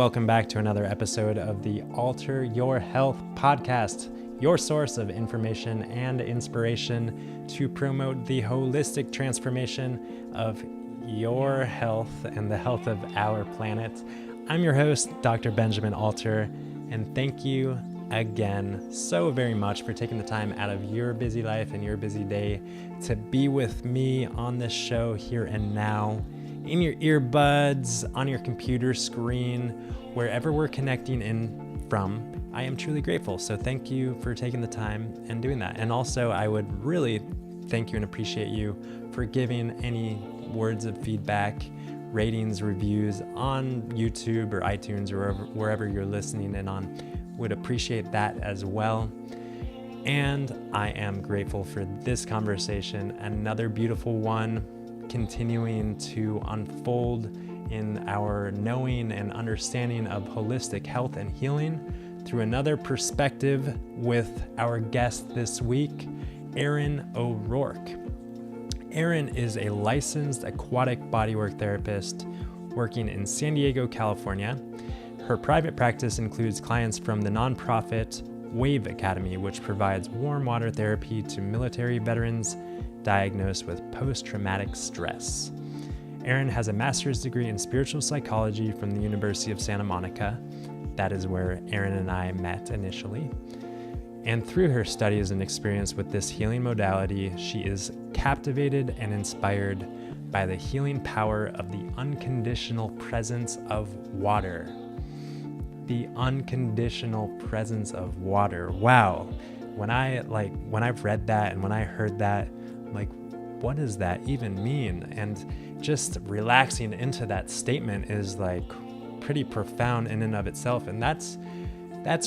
welcome back to another episode of the Alter Your Health podcast, your source of information and inspiration to promote the holistic transformation of your health and the health of our planet. I'm your host, Dr. Benjamin Alter, and thank you again so very much for taking the time out of your busy life and your busy day to be with me on this show here and now. In your earbuds, on your computer screen, wherever we're connecting in from, I am truly grateful. So thank you for taking the time and doing that. And also, I would really thank you and appreciate you for giving any words of feedback, ratings, reviews on YouTube or iTunes or wherever you're listening in on. Would appreciate that as well. And I am grateful for this conversation, another beautiful one, continuing to unfold in our knowing and understanding of holistic health and healing through another perspective with our guest this week, Erin O'Rourk. Erin is a licensed aquatic bodywork therapist working in San Diego, California. Her private practice includes clients from the nonprofit Wave Academy, which provides warm water therapy to military veterans diagnosed with post-traumatic stress. Erin has a master's degree in spiritual psychology from the University of Santa Monica. That is where Erin and I met initially. And through her studies and experience with this healing modality, she is captivated and inspired by the healing power of the unconditional presence of water. The unconditional presence of water. Wow. When I've read that and when I heard that, like, what does that even mean? And just relaxing into that statement is like pretty profound in and of itself. And that's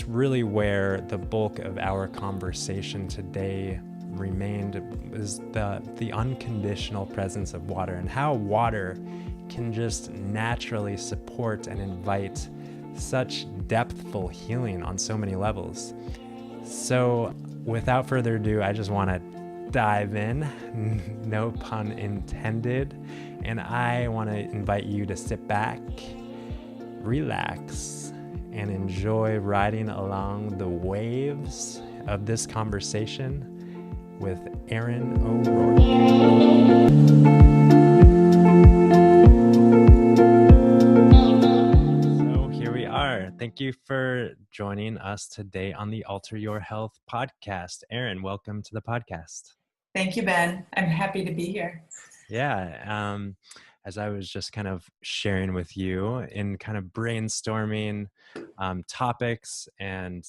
really where the bulk of our conversation today remained, is the unconditional presence of water and how water can just naturally support and invite such depthful healing on so many levels. So without further ado, I just want to dive in, no pun intended, and I want to invite you to sit back, relax, and enjoy riding along the waves of this conversation with Erin O'Rourk. Thank you for joining us today on the Alter Your Health podcast. Erin, welcome to the podcast. Thank you, Ben. I'm happy to be here. Yeah. As I was just kind of sharing with you in kind of brainstorming topics and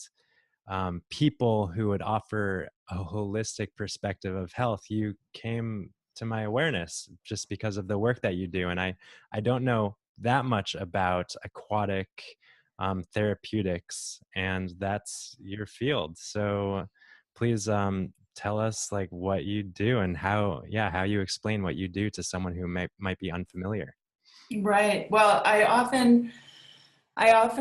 people who would offer a holistic perspective of health, you came to my awareness just because of the work that you do. And I don't know that much about aquatic therapeutics, and that's your field. So please tell us like what you do and how you explain what you do to someone who might be unfamiliar. Right. Well, I often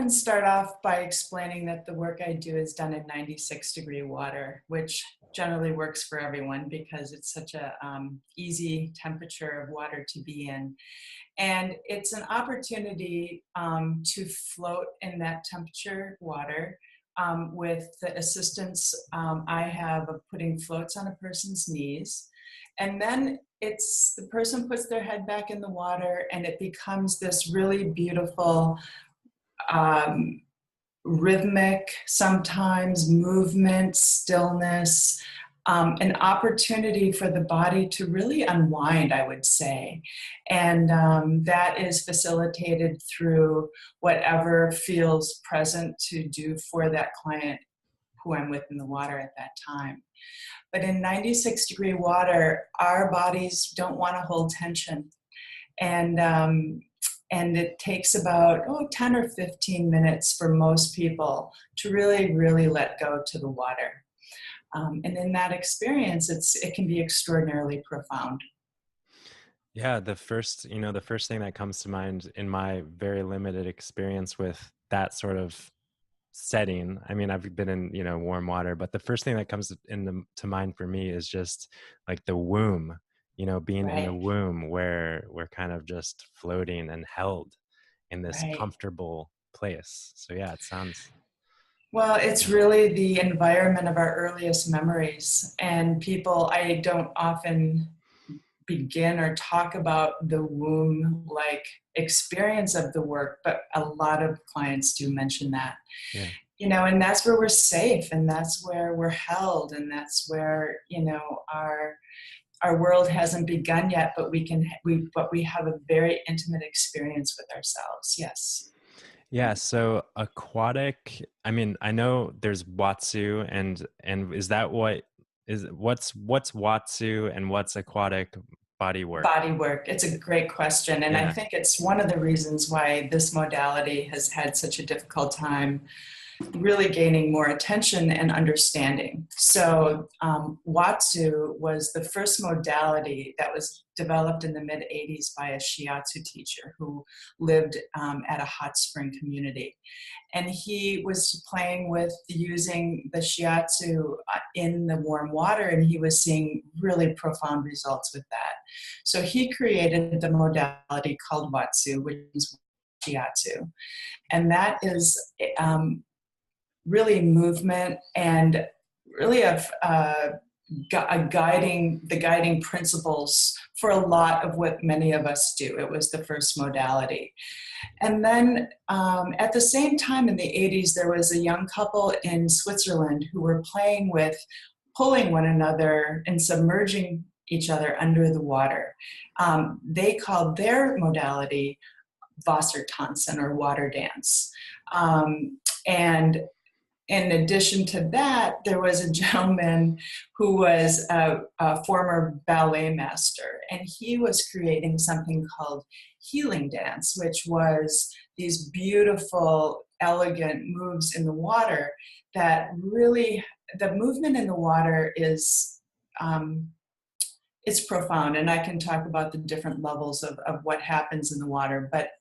start off by explaining that the work I do is done in 96-degree water, which generally works for everyone because it's such a easy temperature of water to be in. And it's an opportunity to float in that temperature water with the assistance I have of putting floats on a person's knees. And then the person puts their head back in the water and it becomes this really beautiful rhythmic, sometimes movement, stillness, an opportunity for the body to really unwind, I would say. And that is facilitated through whatever feels present to do for that client who I'm with in the water at that time. But in 96-degree water, our bodies don't want to hold tension. And it takes about 10 or 15 minutes for most people to really, really let go to the water. And in that experience, it can be extraordinarily profound. Yeah, the first thing that comes to mind in my very limited experience with that sort of setting, I mean, I've been in, warm water, but the first thing that comes to mind for me is just like the womb, being in the womb where we're kind of just floating and held in this Right. comfortable place. So yeah, it sounds. Well, it's really the environment of our earliest memories. And people, I don't often begin or talk about the womb like experience of the work, but a lot of clients do mention that. Yeah. And that's where we're safe, and that's where we're held, and that's where, our world hasn't begun yet, but we have a very intimate experience with ourselves. Yes. Yeah, so aquatic, I mean, I know there's Watsu and is that what's Watsu and what's aquatic body work? Body work. It's a great question. And I Yeah. think it's one of the reasons why this modality has had such a difficult time really gaining more attention and understanding. So Watsu was the first modality that was developed in the mid-'80s by a shiatsu teacher who lived at a hot spring community. And he was playing with using the shiatsu in the warm water, and he was seeing really profound results with that. So he created the modality called Watsu, which is shiatsu. And that is really movement and really the guiding principles for a lot of what many of us do. It was the first modality. And then at the same time in the 80s, there was a young couple in Switzerland who were playing with pulling one another and submerging each other under the water. They called their modality Wassertanzen, or water dance. And in addition to that, there was a gentleman who was a former ballet master, and he was creating something called healing dance, which was these beautiful, elegant moves in the water that really, the movement in the water is, it's profound, and I can talk about the different levels of what happens in the water. But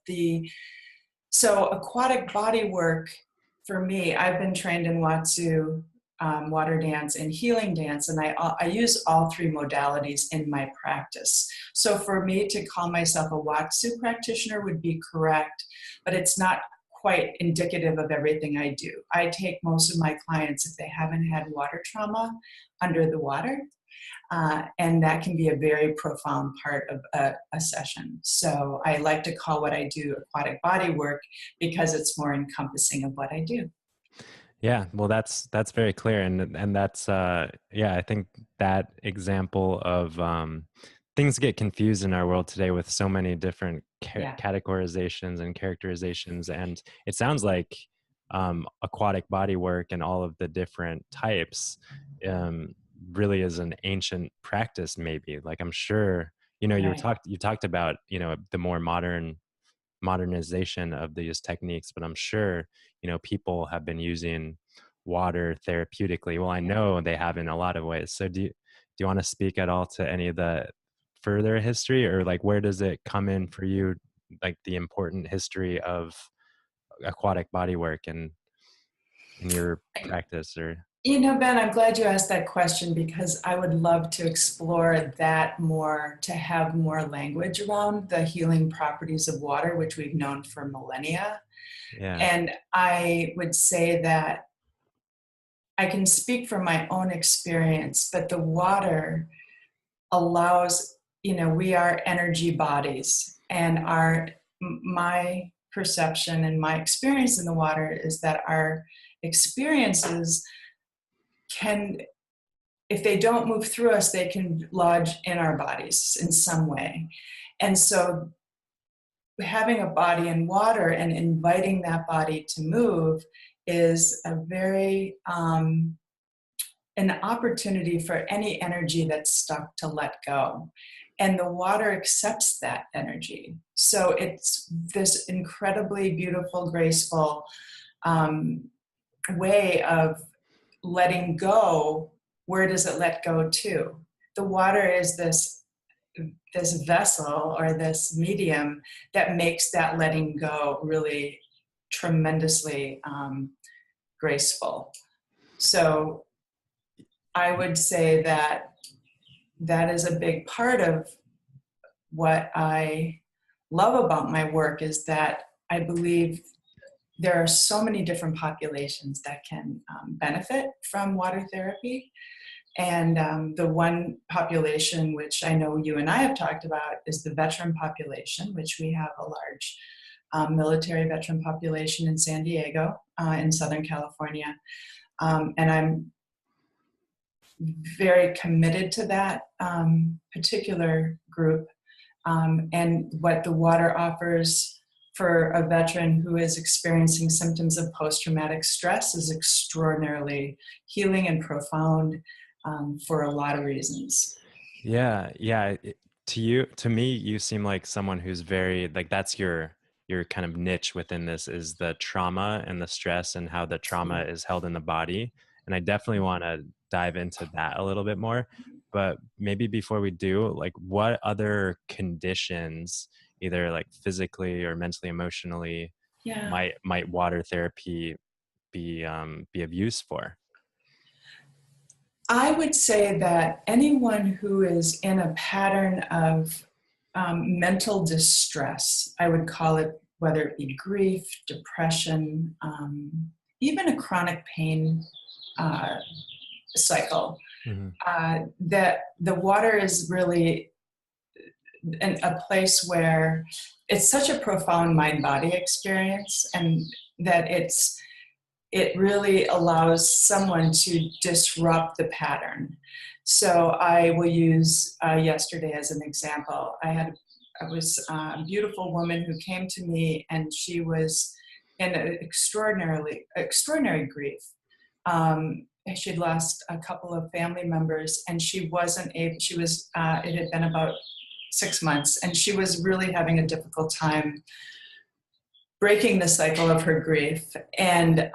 so aquatic body work, for me, I've been trained in Watsu, water dance, and healing dance, and I use all three modalities in my practice. So for me to call myself a Watsu practitioner would be correct, but it's not quite indicative of everything I do. I take most of my clients, if they haven't had water trauma, under the water. And that can be a very profound part of a session. So I like to call what I do aquatic body work because it's more encompassing of what I do. Yeah, well, that's very clear, and that's yeah, I think that example of things get confused in our world today with so many different Yeah. categorizations and characterizations, and it sounds like aquatic body work and all of the different types really is an ancient practice. Maybe, like, I'm sure Right. you talked about the more modernization of these techniques, but I'm sure people have been using water therapeutically. Well, I know they have in a lot of ways. So do you want to speak at all to any of the further history, or like where does it come in for you, like the important history of aquatic body work and in your practice? Or Ben, I'm glad you asked that question because I would love to explore that more, to have more language around the healing properties of water, which we've known for millennia. yeah. And I would say that I can speak from my own experience, but the water allows, we are energy bodies, and my perception and my experience in the water is that our experiences can, if they don't move through us, they can lodge in our bodies in some way. And so having a body in water and inviting that body to move is a very an opportunity for any energy that's stuck to let go. And the water accepts that energy. So it's this incredibly beautiful, graceful way of letting go. Where does it let go to? The water is this vessel or this medium that makes that letting go really tremendously graceful. So I would say that that is a big part of what I love about my work, is that I believe there are so many different populations that can benefit from water therapy. And the one population which I know you and I have talked about is the veteran population, which we have a large military veteran population in San Diego, in Southern California. And I'm very committed to that particular group. And what the water offers for a veteran who is experiencing symptoms of post-traumatic stress is extraordinarily healing and profound for a lot of reasons. Yeah, yeah. To me, you seem like someone who's very like that's your kind of niche within this is the trauma and the stress and how the trauma is held in the body. And I definitely want to dive into that a little bit more. But maybe before we do, like what other conditions, either like physically or mentally, emotionally, Yeah. might water therapy be of use for? I would say that anyone who is in a pattern of mental distress, I would call it, whether it be grief, depression, even a chronic pain uh, cycle, Hmm. that the water is really a place where it's such a profound mind-body experience, and that it really allows someone to disrupt the pattern. So I will use yesterday as an example. I was a beautiful woman who came to me, and she was in an extraordinary grief. She'd lost a couple of family members, and she wasn't able. She was. It had been about 6 months, and she was really having a difficult time breaking the cycle of her grief. And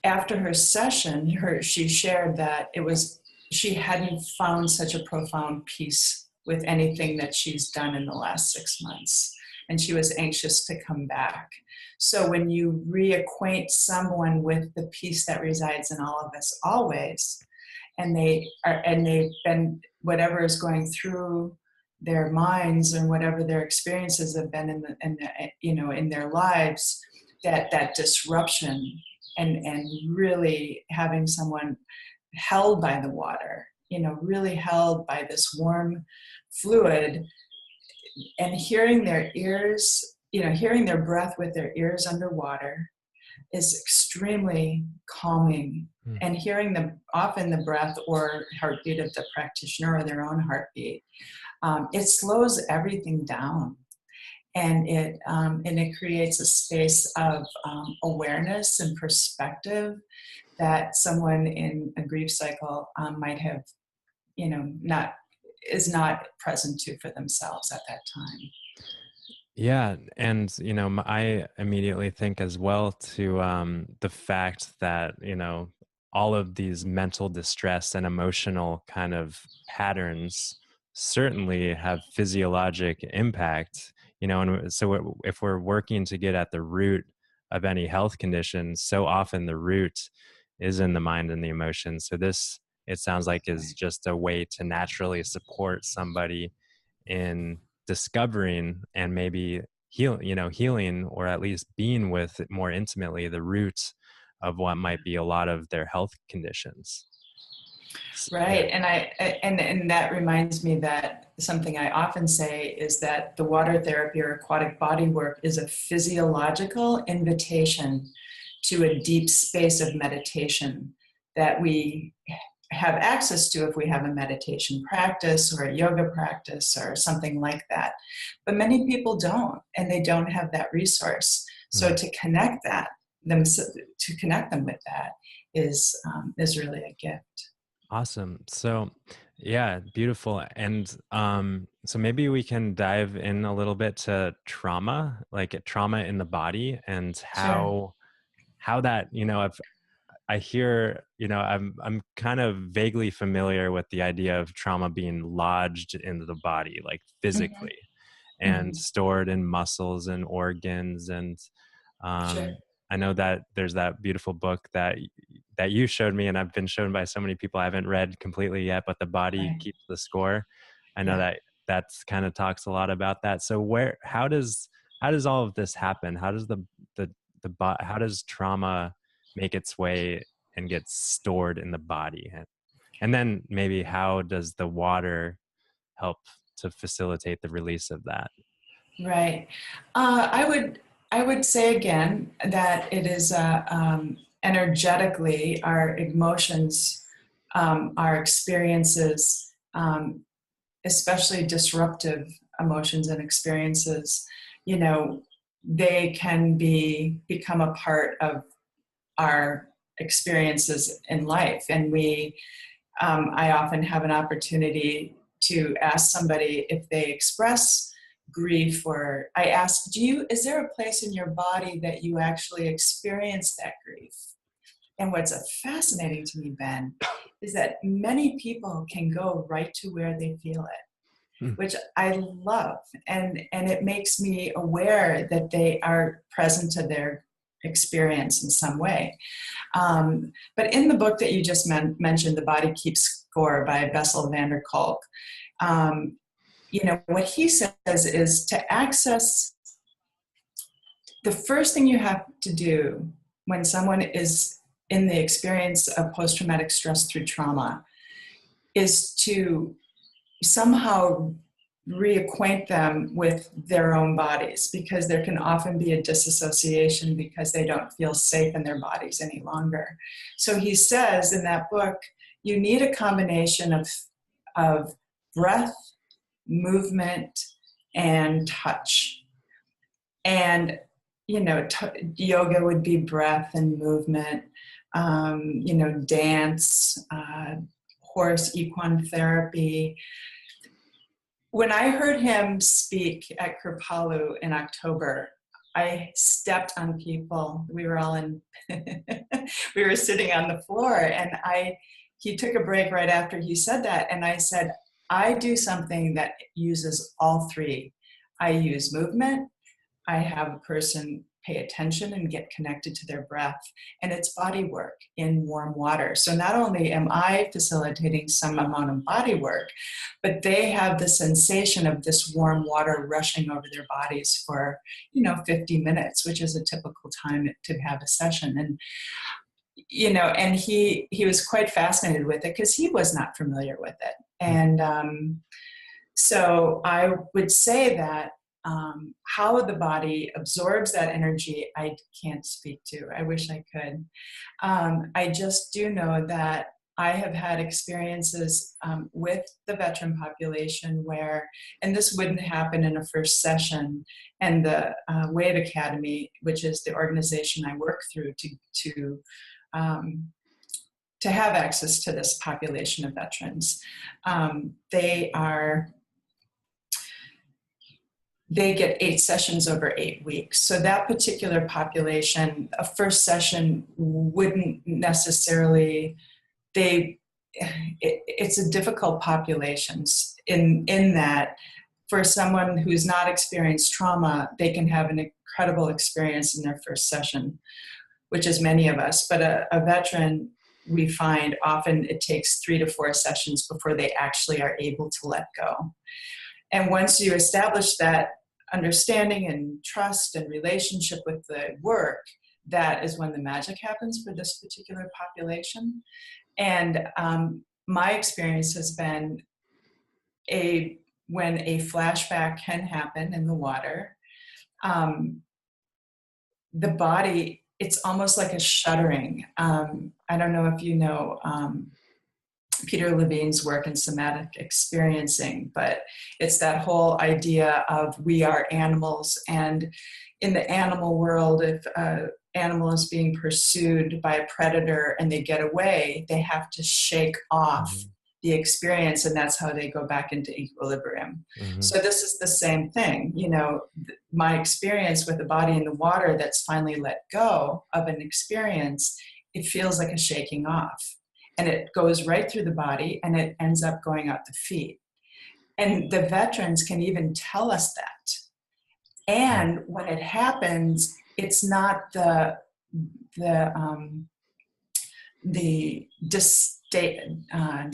after her session, she shared that she hadn't found such a profound peace with anything that she's done in the last 6 months, and she was anxious to come back. So when you reacquaint someone with the peace that resides in all of us always, and they've been, whatever is going through their minds and whatever their experiences have been in their lives, that disruption, and really having someone held by the water, really held by this warm fluid, and hearing their ears, hearing their breath with their ears underwater is extremely calming. Mm. And hearing often the breath or heartbeat of the practitioner or their own heartbeat, it slows everything down. And it creates a space of awareness and perspective that someone in a grief cycle might have, is not present to for themselves at that time. Yeah, and I immediately think as well to the fact that all of these mental distress and emotional kind of patterns certainly have physiologic impact. And so if we're working to get at the root of any health condition, so often the root is in the mind and the emotions. So this, it sounds like, is just a way to naturally support somebody in discovering and maybe healing, or at least being with more intimately the roots of what might be a lot of their health conditions. Right. And and that reminds me that something I often say is that the water therapy or aquatic bodywork is a physiological invitation to a deep space of meditation that we have access to if we have a meditation practice or a yoga practice or something like that. But many people don't, and they don't have that resource. So to connect them with that is really a gift. Awesome. So yeah, beautiful. And so maybe we can dive in a little bit to trauma, like trauma in the body, and Sure. how that, if I hear, I'm kind of vaguely familiar with the idea of trauma being lodged into the body, like Mhm. physically, and Mhm. stored in muscles and organs. And Sure. I know that there's that beautiful book that you showed me, and I've been shown by so many people. I haven't read completely yet, but The Body Right. Keeps the Score. I know Yeah. that's kind of talks a lot about that. So how does how does all of this happen? How does how does trauma make its way and get stored in the body? And then maybe how does the water help to facilitate the release of that? Right. I would say again that it is energetically our emotions, our experiences, especially disruptive emotions and experiences, you know, they can become a part of our experiences in life. And I often have an opportunity to ask somebody if they express grief, or I ask, is there a place in your body that you actually experience that grief? And what's fascinating to me, Ben, is that many people can go right to where they feel it, Hmm. which I love. And it makes me aware that they are present to their experience in some way. But in the book that you just mentioned, The Body Keeps Score by Bessel van der Kolk, what he says is to access, the first thing you have to do when someone is in the experience of post-traumatic stress through trauma is to somehow reacquaint them with their own bodies, because there can often be a disassociation because they don't feel safe in their bodies any longer. So he says in that book, you need a combination of breath, movement, and touch. And, yoga would be breath and movement, dance, horse equine therapy. When I heard him speak at Kripalu in October, I stepped on people. We were all we were sitting on the floor, and he took a break right after he said that. And I said, I do something that uses all three. I use movement. I have a person pay attention and get connected to their breath, and it's body work in warm water. So not only am I facilitating some amount of body work, but they have the sensation of this warm water rushing over their bodies for, 50 minutes, which is a typical time to have a session. And, and he was quite fascinated with it because he was not familiar with it. And so I would say that how the body absorbs that energy, I can't speak to. I wish I could. I just do know that I have had experiences with the veteran population where, and this wouldn't happen in a first session, and the Wave Academy, which is the organization I work through to have access to this population of veterans, they get 8 sessions over 8 weeks. So that particular population, a first session wouldn't necessarily, it's a difficult population in that for someone who's not experienced trauma, they can have an incredible experience in their first session, which is many of us. But a veteran, we find often it takes 3 to 4 sessions before they actually are able to let go. And once you establish that understanding and trust and relationship with the work, that is when the magic happens for this particular population. And my experience has been when a flashback can happen in the water, the body, it's almost like a shuddering. I don't know if you know Peter Levine's work in somatic experiencing, but it's that whole idea of we are animals, and in the animal world, if an animal is being pursued by a predator and they get away, they have to shake off the experience, and that's how they go back into equilibrium. So this is the same thing. My experience with the body in the water that's finally let go of an experience, it feels like a shaking off. And it goes right through the body, and it ends up going out the feet. And the veterans can even tell us that. And when it happens, it's not the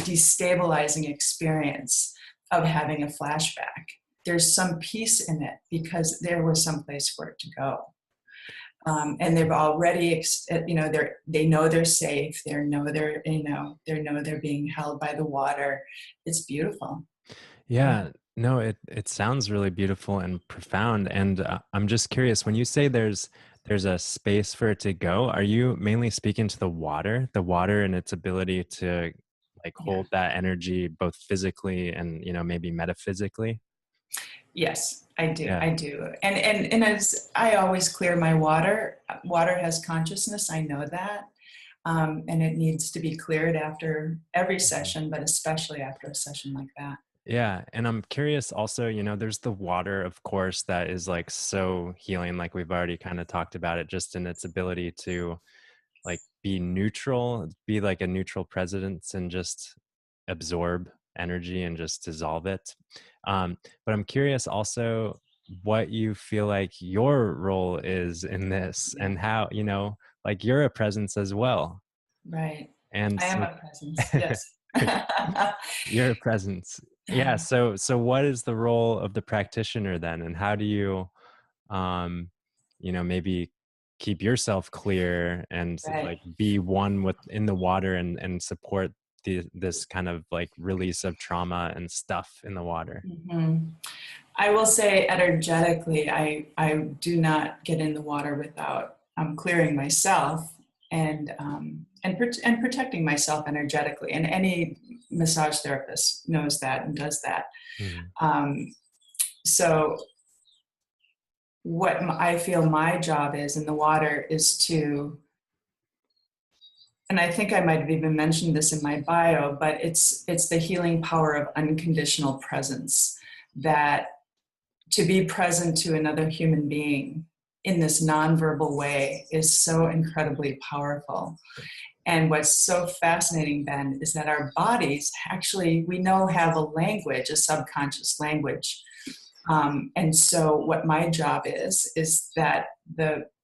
destabilizing experience of having a flashback. there's some peace in it because there was some place for it to go. And they've already, they know they're safe. They know they're being held by the water. It's beautiful. Yeah, no, it sounds really beautiful and profound. And I'm just curious, when you say there's a space for it to go, are you mainly speaking to the water and its ability to like Yeah. hold that energy both physically and, maybe metaphysically? Yes, I do. Yeah. I do. And as I always clear my water, water has consciousness. I know that. And it needs to be cleared after every session, but especially after a session like that. Yeah, and I'm curious also, there's the water, of course, that is like so healing, like we've already kind of talked about it, just in its ability to like be neutral, be like a neutral presence and just absorb energy and just dissolve it. But I'm curious also what you feel like your role is in this Yeah. and how, like you're a presence as well. Right. And I am so a presence. Yes. your presence. Yeah. So what is the role of the practitioner then? And how do you, um, maybe keep yourself clear and Right. like be one with in the water and support this kind of like release of trauma and stuff in the water? Mhm. I will say energetically, I do not get in the water without clearing myself and protecting myself energetically. And any massage therapist knows that and does that. Mhm. Um, so what I feel my job is in the water is to, and I think I might have even mentioned this in my bio, but it's the healing power of unconditional presence, that to be present to another human being in this nonverbal way is so incredibly powerful. And what's so fascinating, Ben, is that our bodies actually, we know, have a language, a subconscious language. And so what my job is that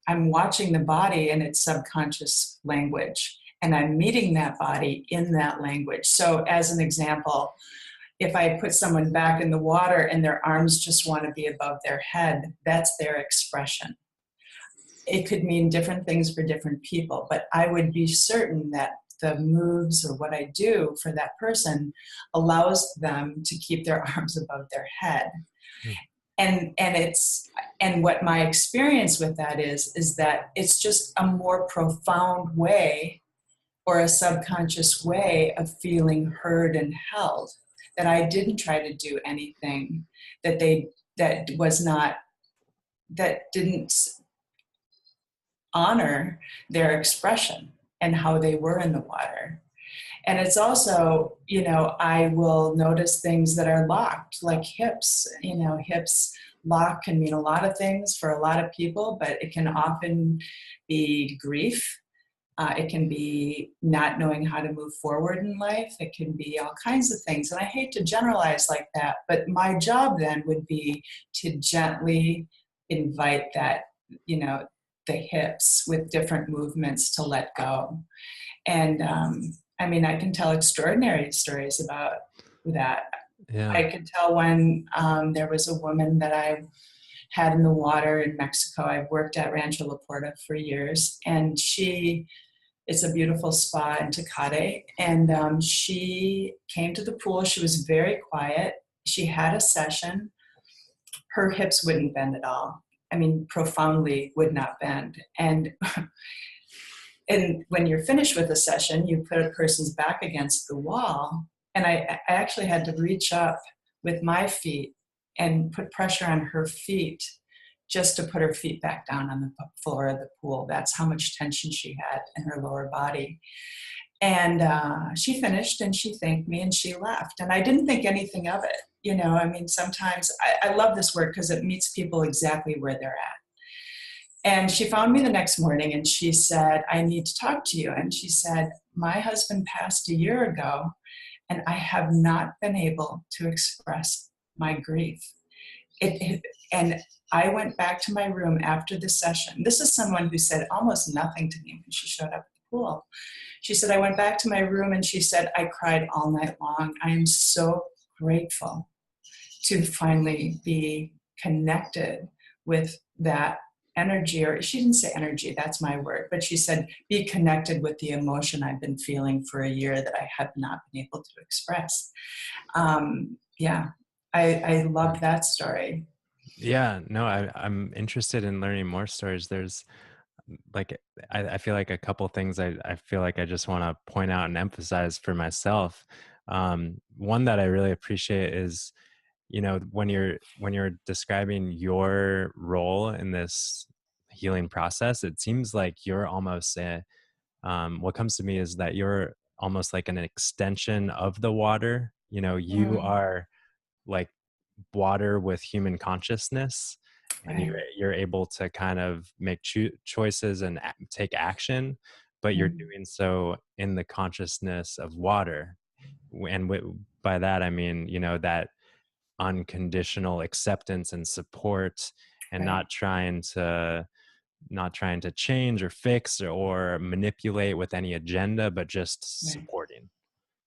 I'm watching the body in its subconscious language, and I'm meeting that body in that language. So as an example, if I put someone back in the water and their arms just want to be above their head, that's their expression. It could mean different things for different people, but I would be certain that the moves or what I do for that person allows them to keep their arms above their head. Mm. And what my experience with that is that it's just a more profound way, or a subconscious way of feeling heard and held, that I didn't try to do anything that didn't honor their expression and how they were in the water. And it's also, I will notice things that are locked, like hips. Hips lock can mean a lot of things for a lot of people, but it can often be grief. It can be not knowing how to move forward in life. It can be all kinds of things. And I hate to generalize like that, but my job then would be to gently invite that, the hips with different movements to let go. And I can tell extraordinary stories about that. Yeah. I could tell when there was a woman that I had in the water in Mexico. I've worked at Rancho La Porta for years, and it's a beautiful spa in Tecate. And she came to the pool. She was very quiet. She had a session. Her hips wouldn't bend at all. Profoundly would not bend. And when you're finished with a session, you put a person's back against the wall. And I actually had to reach up with my feet and put pressure on her feet just to put her feet back down on the floor of the pool. That's how much tension she had in her lower body. And she finished and she thanked me and she left. And I didn't think anything of it. Sometimes I love this work because it meets people exactly where they're at. And she found me the next morning and she said, "I need to talk to you." And she said, "My husband passed a year ago and I have not been able to express my grief." And I went back to my room after the session. This is someone who said almost nothing to me when she showed up at the pool. She said, "I went back to my room," and she said, "I cried all night long. I am so grateful to finally be connected with that energy, or she didn't say energy, that's my word, but she said, be connected with the emotion I've been feeling for a year that I have not been able to express. Yeah, I loved that story. Yeah, no, I'm interested in learning more stories. There's like, I feel like a couple things I feel like I just want to point out and emphasize for myself. One that I really appreciate is, when you're describing your role in this healing process, it seems like you're almost what comes to me is that you're almost like an extension of the water. You Mm, are like water with human consciousness, and you're right. you're able to kind of make choices and take action, but you're Mm, doing so in the consciousness of water. And by that I mean, that unconditional acceptance and support, and right. not trying to change or fix or manipulate with any agenda, but just Right. supporting.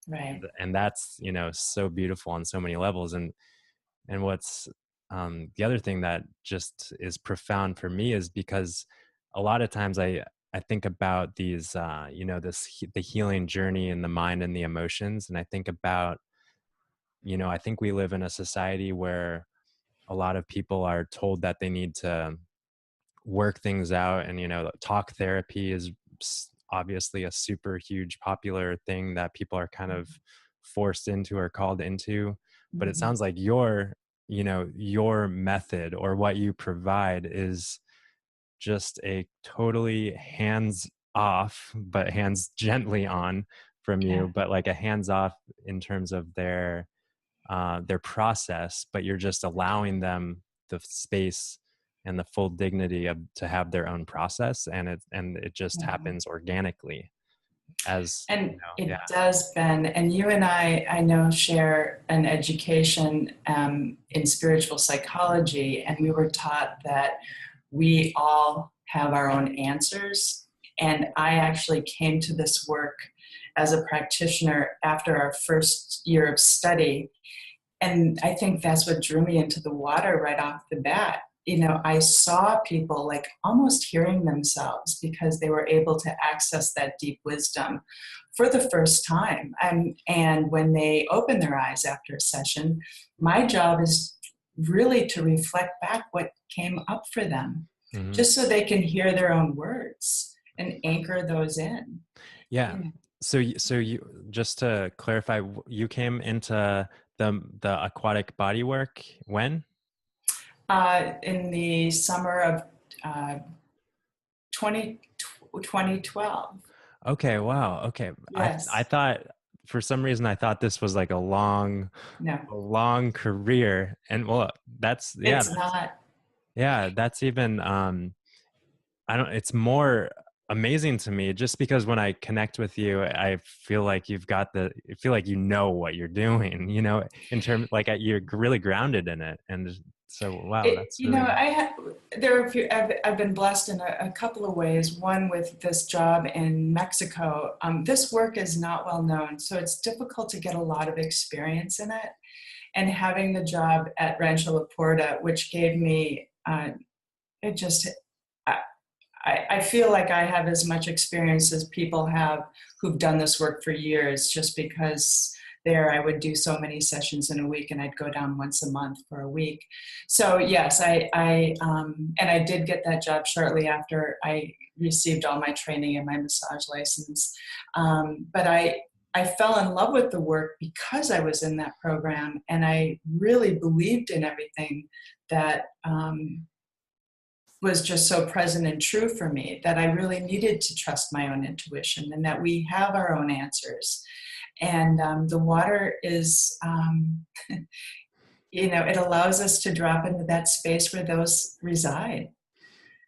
and, Right. and that's so beautiful on so many levels. And what's the other thing that just is profound for me is because a lot of times I think about these the healing journey in the mind and the emotions, and I think about, I think we live in a society where a lot of people are told that they need to work things out, and talk therapy is obviously a super huge popular thing that people are kind of forced into or called into. But it Mhm. sounds like your method or what you provide is just a totally hands off, but hands gently on from Yeah. you, but like a hands off in terms of their process, but you're just allowing them the space and the full dignity to have their own process, and it just Mhm. happens organically, as And yeah. it does, Ben. And you and I know, share an education in spiritual psychology, and we were taught that we all have our own answers. And I actually came to this work as a practitioner after our first year of study. And I think that's what drew me into the water right off the bat. I saw people like almost hearing themselves because they were able to access that deep wisdom for the first time. And when they open their eyes after a session, my job is really to reflect back what came up for them, Hmm. just so they can hear their own words and anchor those in. Yeah. You know, So you just to clarify, you came into the aquatic bodywork when? in the summer of uh, 20, 2012. Okay, wow. Okay. I Yes. thought, for some reason, I thought this was like a long No, a long career. And well, that's yeah, it's not. that's even I don't it's more amazing to me, just because when I connect with you, I feel like I feel like what you're doing, in terms like you're really grounded in it. And so wow, It, that's you know, really I ha- there are a few. I've been blessed in a couple of ways. One, with this job in Mexico. This work is not well known, so it's difficult to get a lot of experience in it. And having the job at Rancho La Porta, which gave me, it just I feel like I have as much experience as people have who've done this work for years, just because there I would do so many sessions in a week, and I'd go down once a month for a week. So yes, and I did get that job shortly after I received all my training and my massage license. But I fell in love with the work because I was in that program, and I really believed in everything that was just so present and true for me, that I really needed to trust my own intuition, and that we have our own answers. And the water is, it allows us to drop into that space where those reside.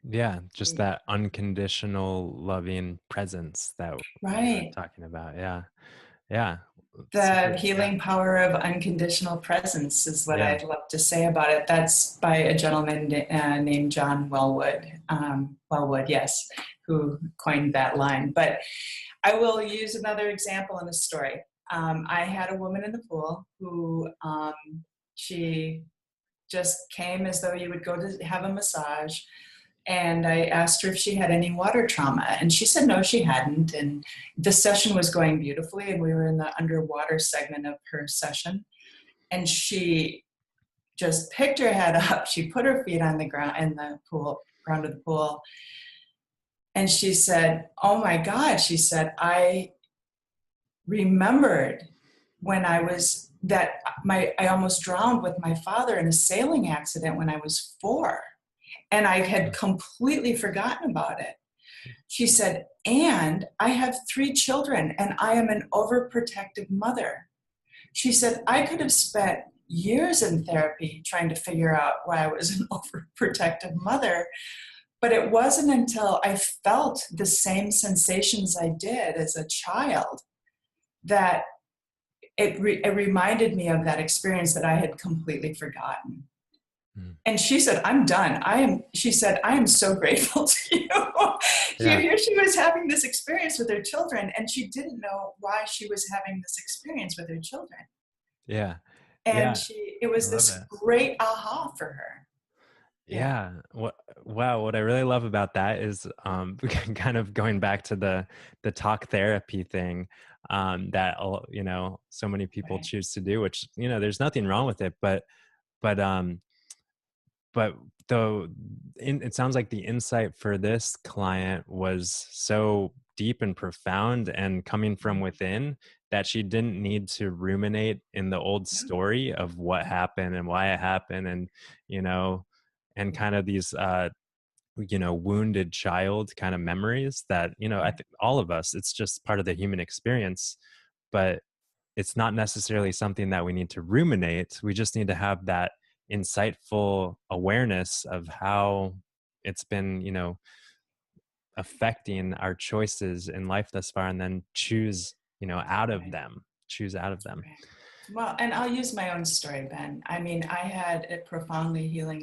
yeah, just that unconditional loving presence that we were Right. talking about. Yeah. Yeah. The Super. Yeah. healing power of unconditional presence is what Yeah. I'd love to say about it. That's by a gentleman named John Wellwood. Wellwood, yes, who coined that line. But I will use another example in a story. I had a woman in the pool who She just came as though you would go to have a massage. And I asked her if she had any water trauma. And she said no, she hadn't. And the session was going beautifully. And we were in the underwater segment of her session. And she just picked her head up. She put her feet on the ground in the pool, ground of the pool. And she said, oh my God, she said, I remembered when I almost drowned with my father in a sailing accident when I was 4. And I had completely forgotten about it. She said, and I have 3 children and I am an overprotective mother. She said, I could have spent years in therapy trying to figure out why I was an overprotective mother. But it wasn't until I felt the same sensations I did as a child that it reminded me of that experience that I had completely forgotten. And she said, I'm done. She said, I am so grateful to you. Yeah. Here she was having this experience with her children, and she didn't know why she was having this experience with her children. Yeah. And Yeah. it was I love this it. great aha for her. Yeah. What I really love about that is kind of going back to the talk therapy thing that so many people Right. choose to do, which there's nothing wrong with it, but but though it sounds like the insight for this client was so deep and profound and coming from within that she didn't need to ruminate in the old story of what happened and why it happened, and and kind of these wounded child kind of memories that I think all of us, it's just part of the human experience, but it's not necessarily something that we need to ruminate. We just need to have that insightful awareness of how it's been, affecting our choices in life thus far, and then choose, out of Right. them, choose out of them. Right. Well, and I'll use my own story, Ben. I mean, I had a profoundly healing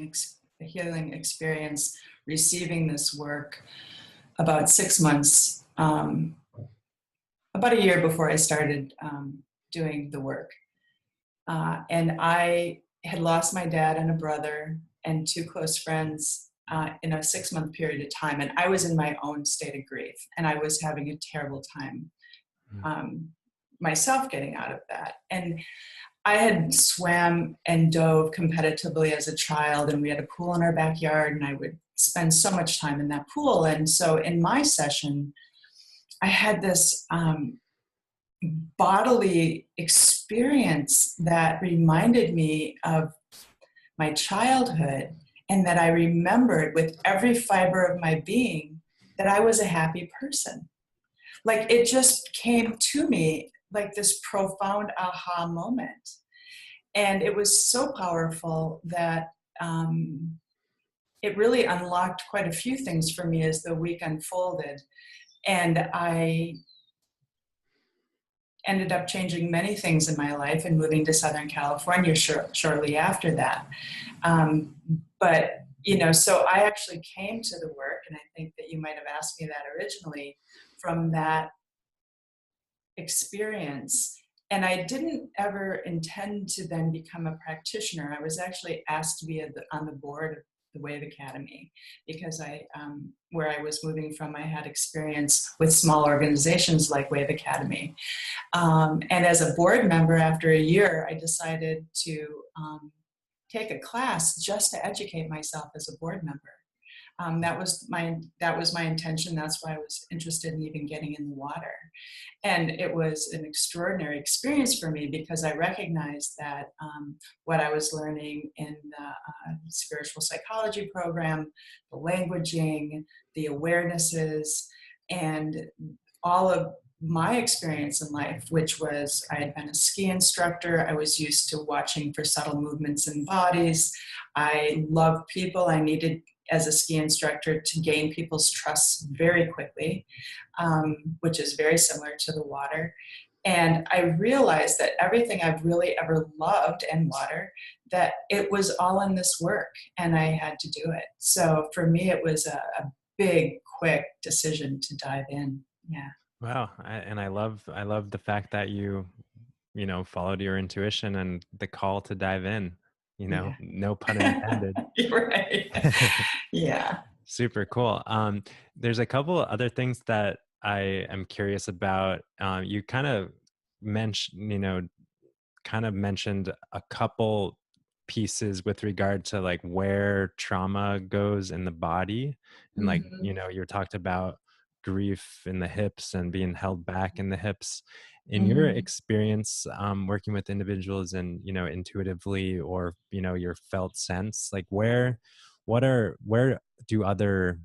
experience receiving this work about 6 months, about a year before I started doing the work. And I had lost my dad and a brother and 2 close friends in a 6-month period of time. And I was in my own state of grief, and I was having a terrible time myself getting out of that. And I had swam and dove competitively as a child, and we had a pool in our backyard, and I would spend so much time in that pool. And so in my session, I had this bodily experience that reminded me of my childhood, and that I remembered with every fiber of my being that I was a happy person. Like, it just came to me like this profound aha moment. And it was so powerful that it really unlocked quite a few things for me as the week unfolded. And I ended up changing many things in my life and moving to Southern California shortly after that. But, so I actually came to the work, and I think that you might have asked me that originally, from that experience. And I didn't ever intend to then become a practitioner. I was actually asked to be on the board of the Wave Academy because where I was moving from, I had experience with small organizations like Wave Academy. And as a board member, after a year, I decided to take a class just to educate myself as a board member. That was my intention. That's why I was interested in even getting in the water. And it was an extraordinary experience for me because I recognized that what I was learning in the spiritual psychology program, the languaging, the awarenesses, and all of my experience in life, which was I had been a ski instructor. I was used to watching for subtle movements in bodies. I love people. I needed, as a ski instructor, to gain people's trust very quickly, which is very similar to the water. And I realized that everything I've really ever loved in water, that it was all in this work, and I had to do it. So for me, it was a big, quick decision to dive in. Yeah. Wow. I love the fact that you followed your intuition and the call to dive in. Yeah. no pun intended. You're right. Yeah. Super cool. There's a couple of other things that I am curious about. You kind of mentioned a couple pieces with regard to like where trauma goes in the body, and like, Mhm. you talked about grief in the hips and being held back in the hips. In your Mhm. experience, working with individuals and, intuitively, or, your felt sense, like where do other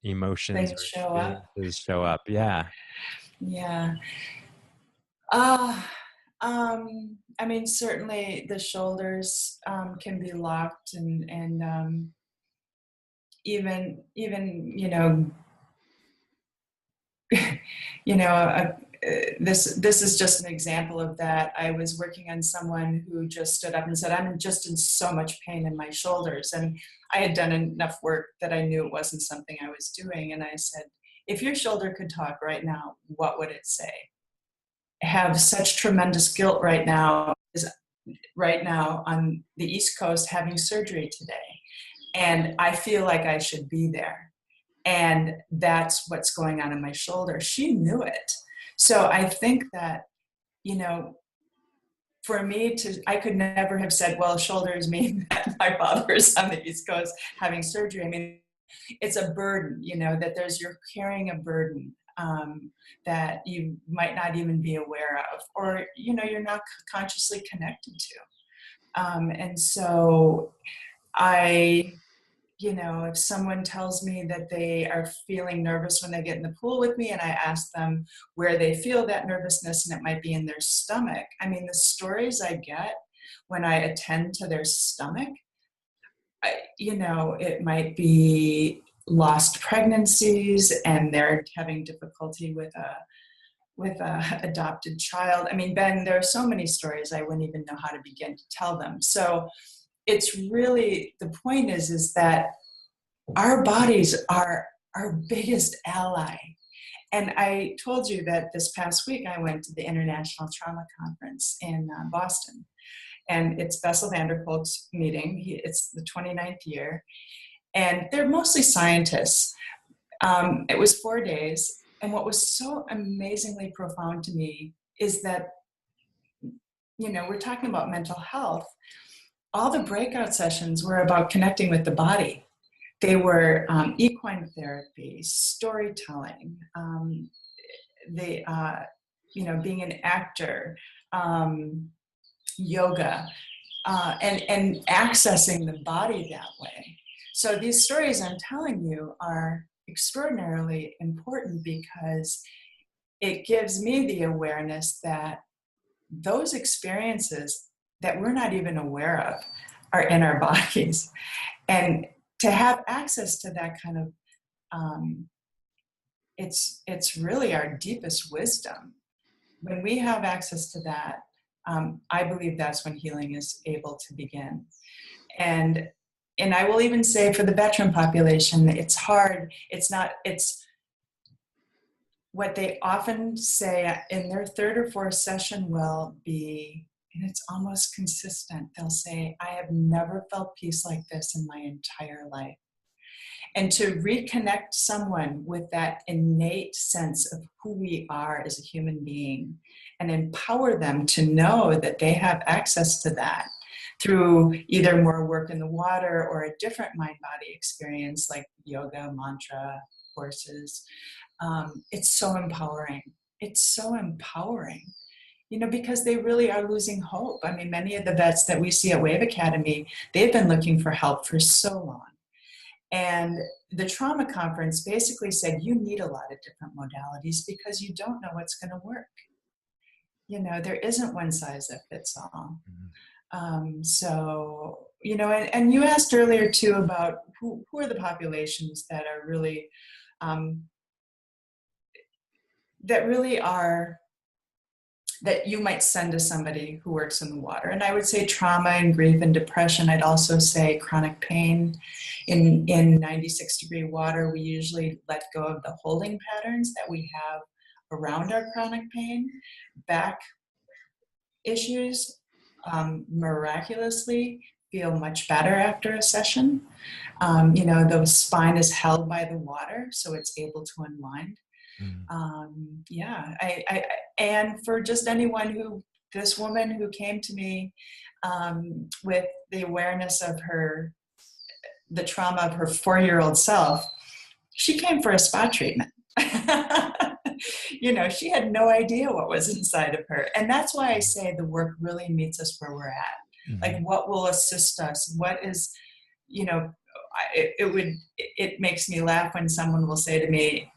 emotions Things or show up. experiences show up? Yeah. Yeah. I mean, certainly the shoulders can be locked, and even this is just an example of that. I was working on someone who just stood up and said, "I'm just in so much pain in my shoulders," and I had done enough work that I knew it wasn't something I was doing. And I said, "If your shoulder could talk right now, what would it say?" Have such tremendous guilt right now, is right now on the East Coast having surgery today. And I feel like I should be there. And that's what's going on in my shoulder. She knew it. So I think that, you know, for me I could never have said, well, shoulders mean that my father is on the East Coast having surgery. I mean, it's a burden, that you're carrying a burden that you might not even be aware of, or, you're not consciously connected to. And so if someone tells me that they are feeling nervous when they get in the pool with me, and I ask them where they feel that nervousness, and it might be in their stomach. I mean, the stories I get when I attend to their stomach, it might be lost pregnancies, and they're having difficulty with a adopted child. I mean, Ben, there are so many stories I wouldn't even know how to begin to tell them. So it's really, the point is that our bodies are our biggest ally. And I told you that this past week I went to the International Trauma Conference in Boston. And it's Bessel van der Kolk's meeting. It's the 29th year. And they're mostly scientists. It was 4 days. And what was so amazingly profound to me is that, we're talking about mental health. All the breakout sessions were about connecting with the body. They were equine therapy, storytelling, being an actor, yoga, and accessing the body that way. So these stories I'm telling you are extraordinarily important because it gives me the awareness that those experiences that we're not even aware of are in our bodies. And to have access to that kind of, it's really our deepest wisdom. When we have access to that, I believe that's when healing is able to begin. And I will even say for the veteran population, it's hard. It's what they often say in their third or fourth session will be, and it's almost consistent. They'll say, I have never felt peace like this in my entire life. And to reconnect someone with that innate sense of who we are as a human being and empower them to know that they have access to that through either more work in the water or a different mind-body experience like yoga, mantra, courses. It's so empowering. It's so empowering, because they really are losing hope. I mean, many of the vets that we see at Wave Academy, they've been looking for help for so long. And the trauma conference basically said, you need a lot of different modalities because you don't know what's going to work. There isn't one size that fits all. So, and you asked earlier too about who are the populations that are really, that you might send to somebody who works in the water. And I would say trauma and grief and depression. I'd also say chronic pain. In 96-degree water, we usually let go of the holding patterns that we have around our chronic pain. Back issues, miraculously, feel much better after a session. The spine is held by the water, so it's able to unwind. Mm. And for just anyone this woman who came to me with the awareness of the trauma of her 4-year-old self, she came for a spa treatment. She had no idea what was inside of her. And that's why I say the work really meets us where we're at. Mm-hmm. Like, what will assist us? What is, it makes me laugh when someone will say to me,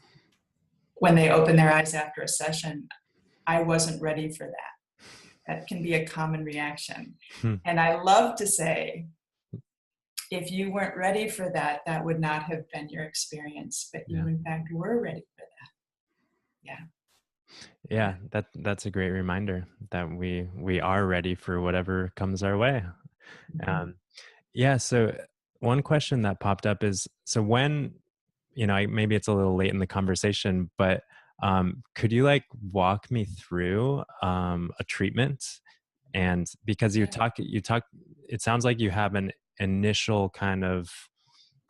when they open their eyes after a session, I wasn't ready for that. That can be a common reaction. And I love to say, if you weren't ready for that, that would not have been your experience, but you in fact were ready for that. Yeah, that's a great reminder that we are ready for whatever comes our way. So one question that popped up is, so when, maybe it's a little late in the conversation, but could you like walk me through a treatment? And because you talk, it sounds like you have an initial kind of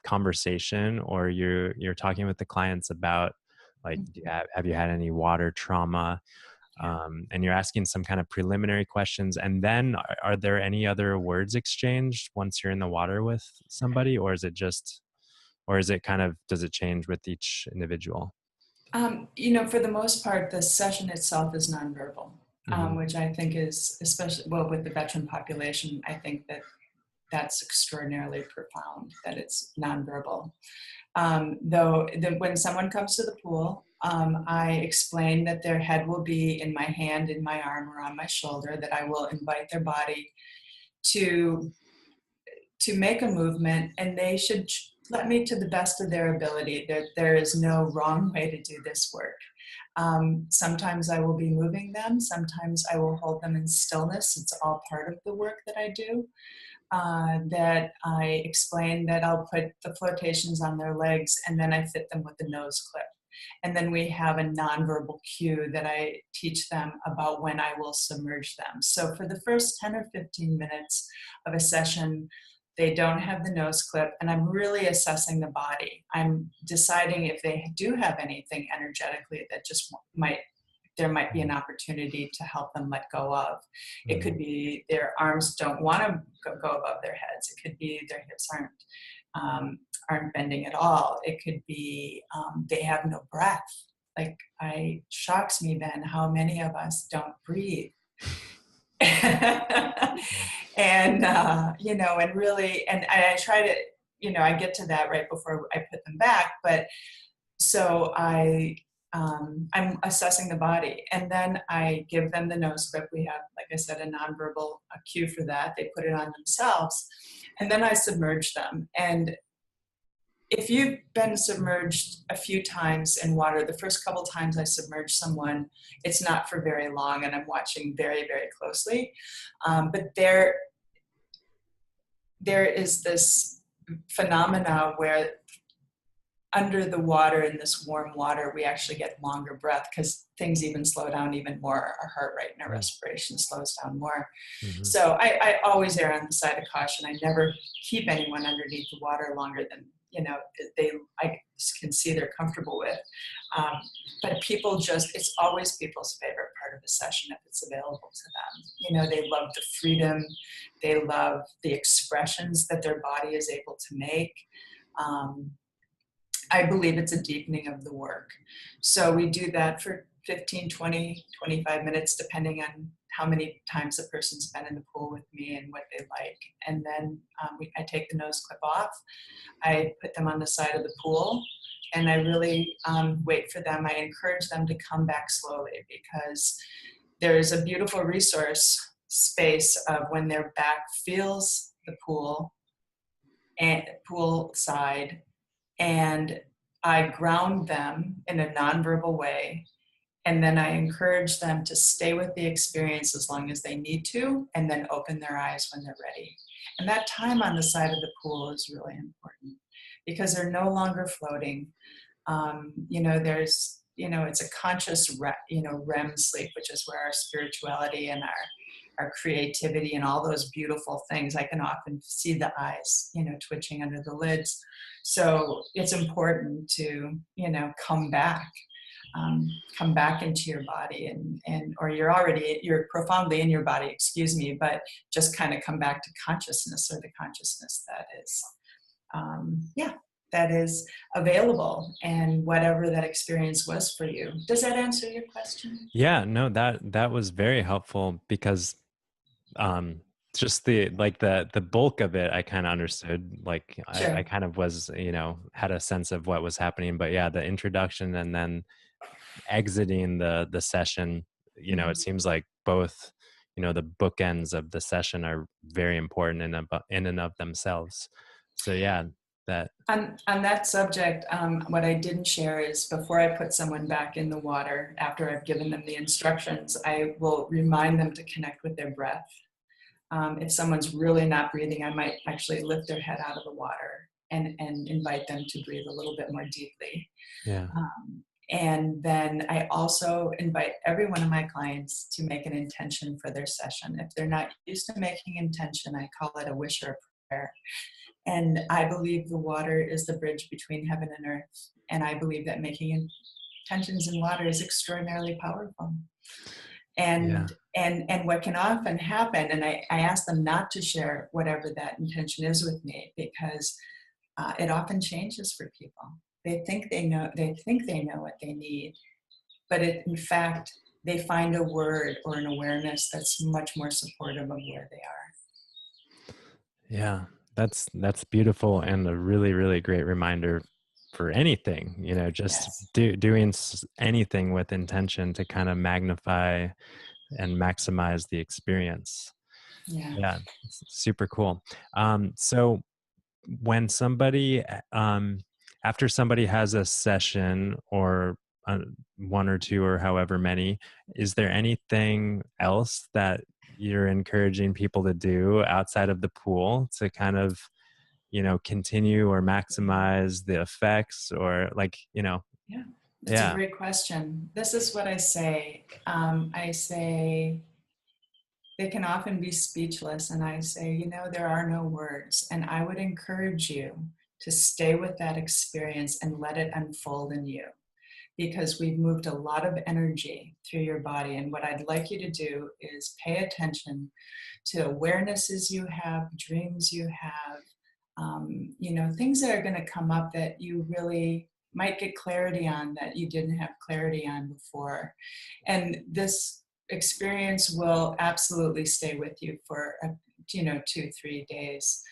conversation, or you're talking with the clients about, like, have you had any water trauma? And you're asking some kind of preliminary questions. And then are there any other words exchanged once you're in the water with somebody, or is it kind of, does it change with each individual? For the most part, the session itself is nonverbal, which I think is, especially, with the veteran population, I think that's extraordinarily profound, that it's nonverbal. When someone comes to the pool, I explain that their head will be in my hand, in my arm, or on my shoulder, that I will invite their body to make a movement, and they should let me to the best of their ability. There is no wrong way to do this work. Sometimes I will be moving them. Sometimes I will hold them in stillness. It's all part of the work that I do. That I explain that I'll put the flotations on their legs, and then I fit them with the nose clip. And then we have a nonverbal cue that I teach them about when I will submerge them. So for the first 10 or 15 minutes of a session, they don't have the nose clip, and I'm really assessing the body. I'm deciding if they do have anything energetically that there might be an opportunity to help them let go of. It could be their arms don't want to go above their heads. It could be their hips aren't bending at all. It could be they have no breath. Like, shocks me, Ben, how many of us don't breathe. And I try to, I get to that right before I put them back. But so I'm assessing the body, and then I give them the nose clip. We have, like I said, a nonverbal cue for that. They put it on themselves, and then I submerge them. And if you've been submerged a few times in water, the first couple times I submerge someone, it's not for very long, and I'm watching very, very closely. But there is this phenomena where under the water, in this warm water, we actually get longer breath, because things even slow down even more. Our heart rate and our respiration slows down more. So I always err on the side of caution. I never keep anyone underneath the water longer than I can see they're comfortable with. But it's always people's favorite part of the session if it's available to them. They love the freedom. They love the expressions that their body is able to make. I believe it's a deepening of the work. So we do that for 15, 20, 25 minutes, depending on how many times a person's been in the pool with me and what they like. And then I take the nose clip off. I put them on the side of the pool, and I really wait for them. I encourage them to come back slowly, because there's a beautiful resource space of when their back feels the pool and pool side, and I ground them in a nonverbal way. And then I encourage them to stay with the experience as long as they need to, and then open their eyes when they're ready. And that time on the side of the pool is really important, because they're no longer floating. It's a conscious, REM sleep, which is where our spirituality and our creativity and all those beautiful things. I can often see the eyes, twitching under the lids. So it's important to, come back into your body or you're profoundly in your body, excuse me, but just kind of come back to consciousness, or the consciousness that is available, and whatever that experience was for you. Does that answer your question? Yeah, no, that was very helpful, because just the bulk of it I kind of understood. Like I Sure. kind of was, had a sense of what was happening, but yeah, the introduction and then exiting the session, it Mhm. seems like both, the bookends of the session are very important in and of themselves. So yeah, that On that subject, what I didn't share is, before I put someone back in the water, after I've given them the instructions, I will remind them to connect with their breath. If someone's really not breathing, I might actually lift their head out of the water and invite them to breathe a little bit more deeply. yeah And then I also invite every one of my clients to make an intention for their session. If they're not used to making intention, I call it a wish or a prayer. And I believe the water is the bridge between heaven and earth. And I believe that making intentions in water is extraordinarily powerful. yeah And what can often happen, and I ask them not to share whatever that intention is with me, because it often changes for people. They think they know what they need, but in fact, they find a word or an awareness that's much more supportive of where they are. yeah that's beautiful, and a really, really great reminder for anything, just Yes. doing anything with intention to kind of magnify and maximize the experience. Yeah. Yeah, it's super cool. So when somebody, after somebody has a session, or uh, one or two or however many, is there anything else that you're encouraging people to do outside of the pool to kind of, continue or maximize the effects, or like, Yeah. That's a yeah, great question. This is what I say. I say, they can often be speechless, and I say, there are no words. And I would encourage you to stay with that experience and let it unfold in you, because we've moved a lot of energy through your body. And what I'd like you to do is pay attention to awarenesses you have, dreams you have, things that are going to come up that you really might get clarity on, that you didn't have clarity on before. And this experience will absolutely stay with you for 2-3 days.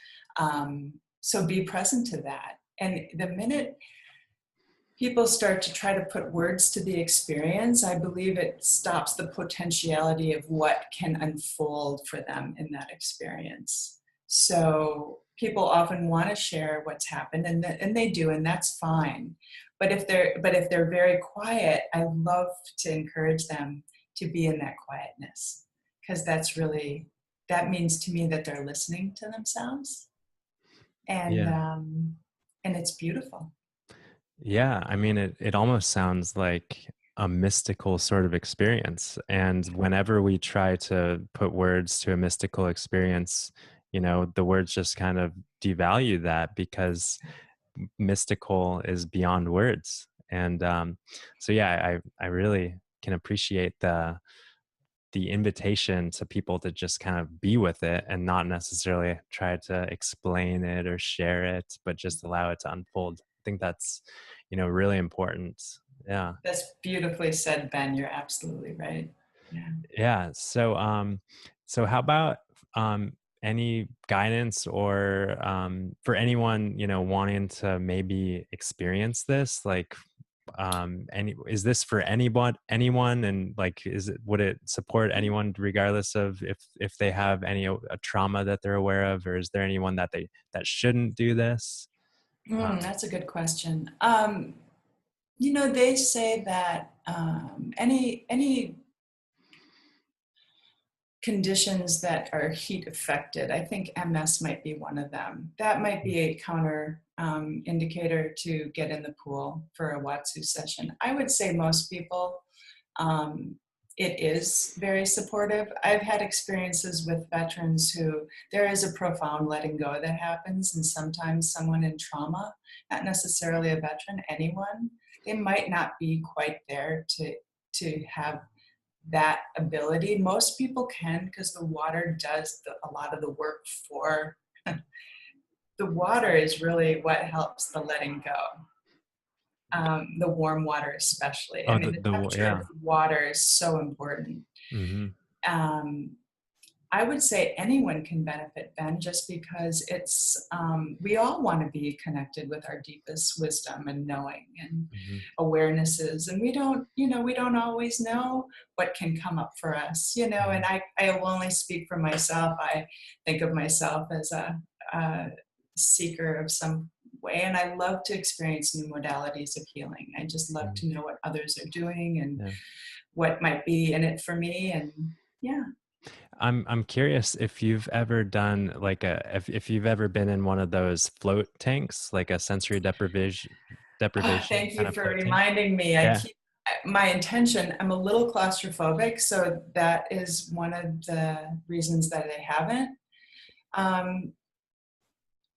So be present to that. And the minute people start to try to put words to the experience, I believe it stops the potentiality of what can unfold for them in that experience. So people often want to share what's happened, and they do, and that's fine. But if they're very quiet, I love to encourage them to be in that quietness, because that means to me that they're listening to themselves, and yeah. and it's beautiful. Yeah, I mean, it almost sounds like a mystical sort of experience. And whenever we try to put words to a mystical experience, the words just kind of devalue that, because mystical is beyond words. And so, yeah, I really can appreciate the invitation to people to just kind of be with it, and not necessarily try to explain it or share it, but just allow it to unfold. I think that's, really important. Yeah. That's beautifully said, Ben. You're absolutely right. Yeah. Yeah. So how about any guidance, or for anyone, wanting to maybe experience this, like, is this for anyone, and like, would it support anyone regardless of if they have a trauma that they're aware of, or is there anyone that shouldn't do this? That's a good question. They say that any conditions that are heat affected, I think MS might be one of them. That might be a counter indicator to get in the pool for a Watsu session. I would say most people, um, it is very supportive. I've had experiences with veterans who there is a profound letting go that happens, and sometimes someone in trauma, not necessarily a veteran, anyone, they might not be quite there to have that ability. Most people can, because the water does a lot of the work for the water is really what helps the letting go. The warm water especially. I Oh, mean, the temperature yeah. of water is so important. Mm-hmm. Um, I would say anyone can benefit, Ben, just because it's, we all want to be connected with our deepest wisdom and knowing and Mm-hmm. awarenesses. And we don't, we don't always know what can come up for us, Mm-hmm. and I will only speak for myself. I think of myself as a seeker of some way, and I love to experience new modalities of healing. I just love to know what others are doing and Yeah. what might be in it for me. And yeah. I'm curious if you've ever done like if you've ever been in one of those float tanks, like a sensory deprivation Thank kind you of for float tank. reminding me. I Yeah. keep my intention. I'm a little claustrophobic, so that is one of the reasons that I haven't. Um,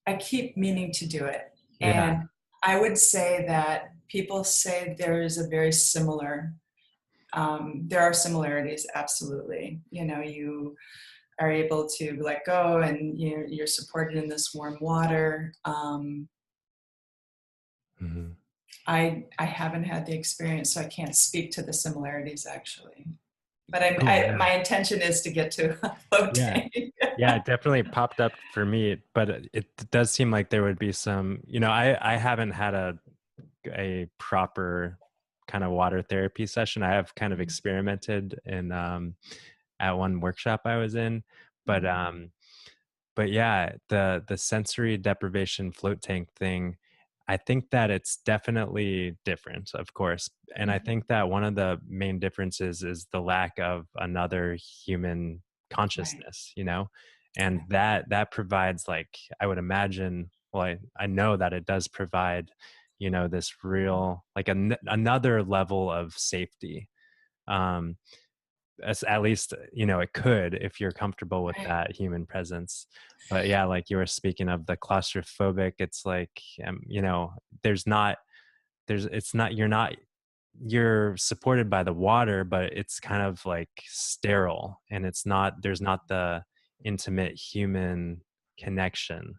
I keep meaning to do it, Yeah. and I would say that people say there is a very similar. There are similarities, absolutely. You are able to let go, and you're supported in this warm water. Mm-hmm. I haven't had the experience, so I can't speak to the similarities actually. But Cool. Yeah. my intention is to get to a float Yeah. tank. Yeah, it definitely popped up for me, but it does seem like there would be some, I haven't had a proper kind of water therapy session. I have kind of experimented in at one workshop I was in, but yeah, the sensory deprivation float tank thing, I think that it's definitely different, of course. And I think that one of the main differences is the lack of another human Right. consciousness, and that provides, like, I would imagine, well, I know that it does provide, this real, like, another level of safety. Um, at least, it could, if you're comfortable with Right. that human presence. But yeah, like you were speaking of the claustrophobic, it's like, there's not there's it's not you're supported by the water, but it's kind of like sterile, and there's not the intimate human connection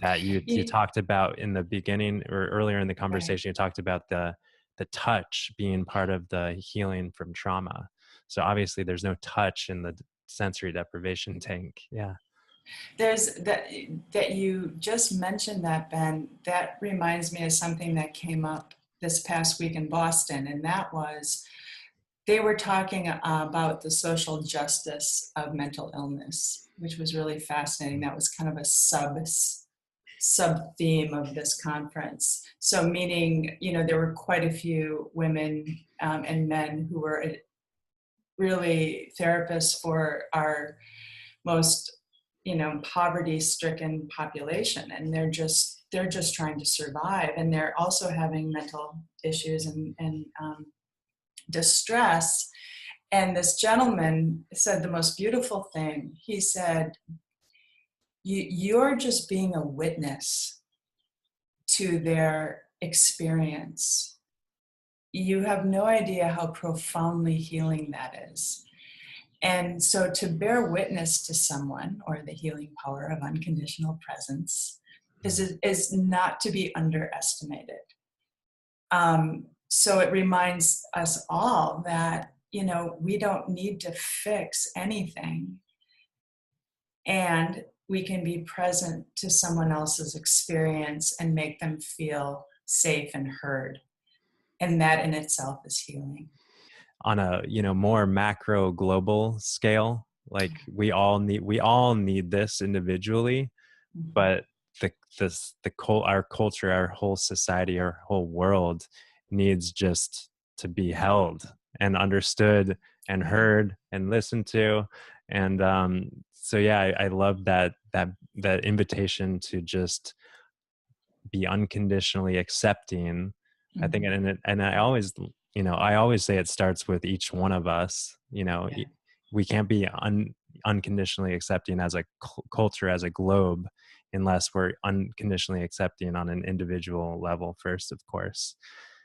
that you You- talked about in the beginning, or earlier in the right. conversation. You talked about the touch being part of the healing from trauma. So obviously there's no touch in the sensory deprivation tank. Yeah. There's that you just mentioned that, Ben. That reminds me of something that came up this past week in Boston, and that was they were talking about the social justice of mental illness, which was really fascinating. That was kind of a sub theme of this conference. So, meaning, there were quite a few women and men who were really therapists for our most, poverty-stricken population, and they're just trying to survive, and they're also having mental issues and distress. And this gentleman said the most beautiful thing. He said, you're just being a witness to their experience. You have no idea how profoundly healing that is. And so to bear witness to someone, or the healing power of unconditional presence, is not to be underestimated. So it reminds us all that, we don't need to fix anything, and we can be present to someone else's experience and make them feel safe and heard. And that in itself is healing. On a, more macro global scale, like we all need this individually, Mhm. but our culture, our whole society, our whole world needs just to be held and understood and Right. heard and listened to. And so yeah, I love that invitation to just be unconditionally accepting. I think, Mhm. and I always I always say it starts with each one of us. Yeah. We can't be unconditionally accepting as a culture, as a globe, unless we're unconditionally accepting on an individual level first, of course.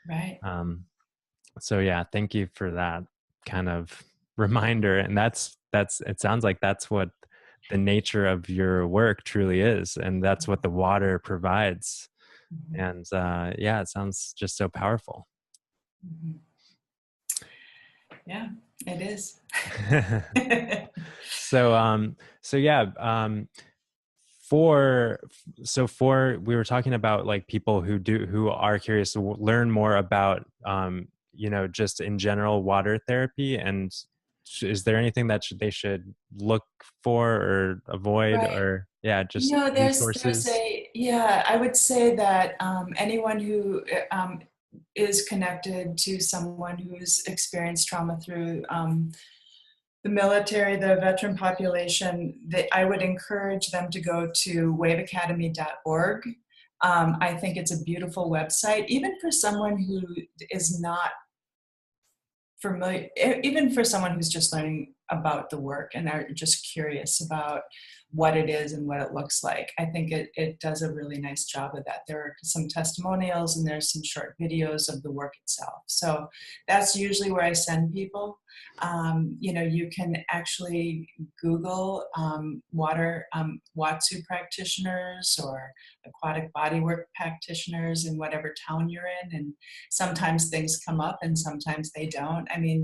Right. So yeah, thank you for that kind of reminder. And that's it sounds like that's what the nature of your work truly is, and that's what the water provides. Mm-hmm. And yeah, it sounds just so powerful. Mm-hmm. Yeah, it is. So yeah, for we were talking about like people who are curious to learn more about just in general water therapy, and is there anything that they should look for or avoid, Right. or just There's resources? I would say that anyone who is connected to someone who's experienced trauma through the military, the veteran population, I would encourage them to go to waveacademy.org. I think it's a beautiful website, even for someone who is not familiar, even for someone who's just learning about the work and are just curious about what it is and what it looks like. I think it does a really nice job of that. There are some testimonials and there's some short videos of the work itself. So that's usually where I send people. You can actually Google Watsu practitioners or aquatic bodywork practitioners in whatever town you're in, and sometimes things come up and sometimes they don't. I mean,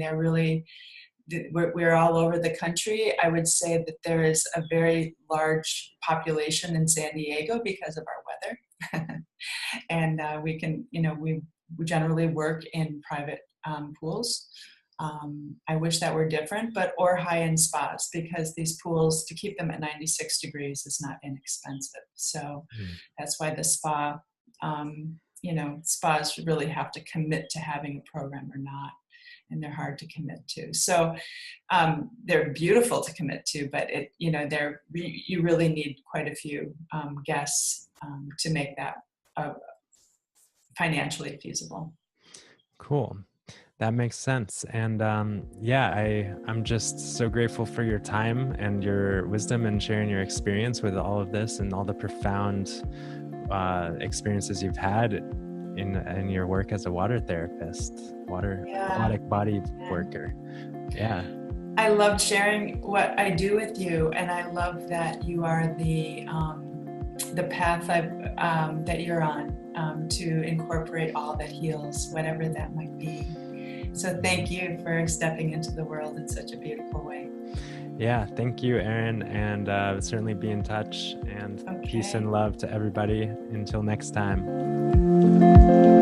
we're all over the country. I would say that there is a very large population in San Diego because of our weather. And we generally work in private pools. I wish that were different, or high-end spas, because these pools, to keep them at 96 degrees is not inexpensive. So that's why the spas really have to commit to having a program or not, and they're hard to commit to. So they're beautiful to commit to, but you really need quite a few guests to make that financially feasible. Cool. That makes sense. And I'm just so grateful for your time and your wisdom and sharing your experience with all of this and all the profound experiences you've had in your work as a water therapist, aquatic body worker. Yeah. I loved sharing what I do with you, and I love that you are the path that you're on to incorporate all that heals, whatever that might be. So thank you for stepping into the world in such a beautiful way. Yeah, thank you, Erin, and certainly be in touch, and peace and love to everybody. Until next time.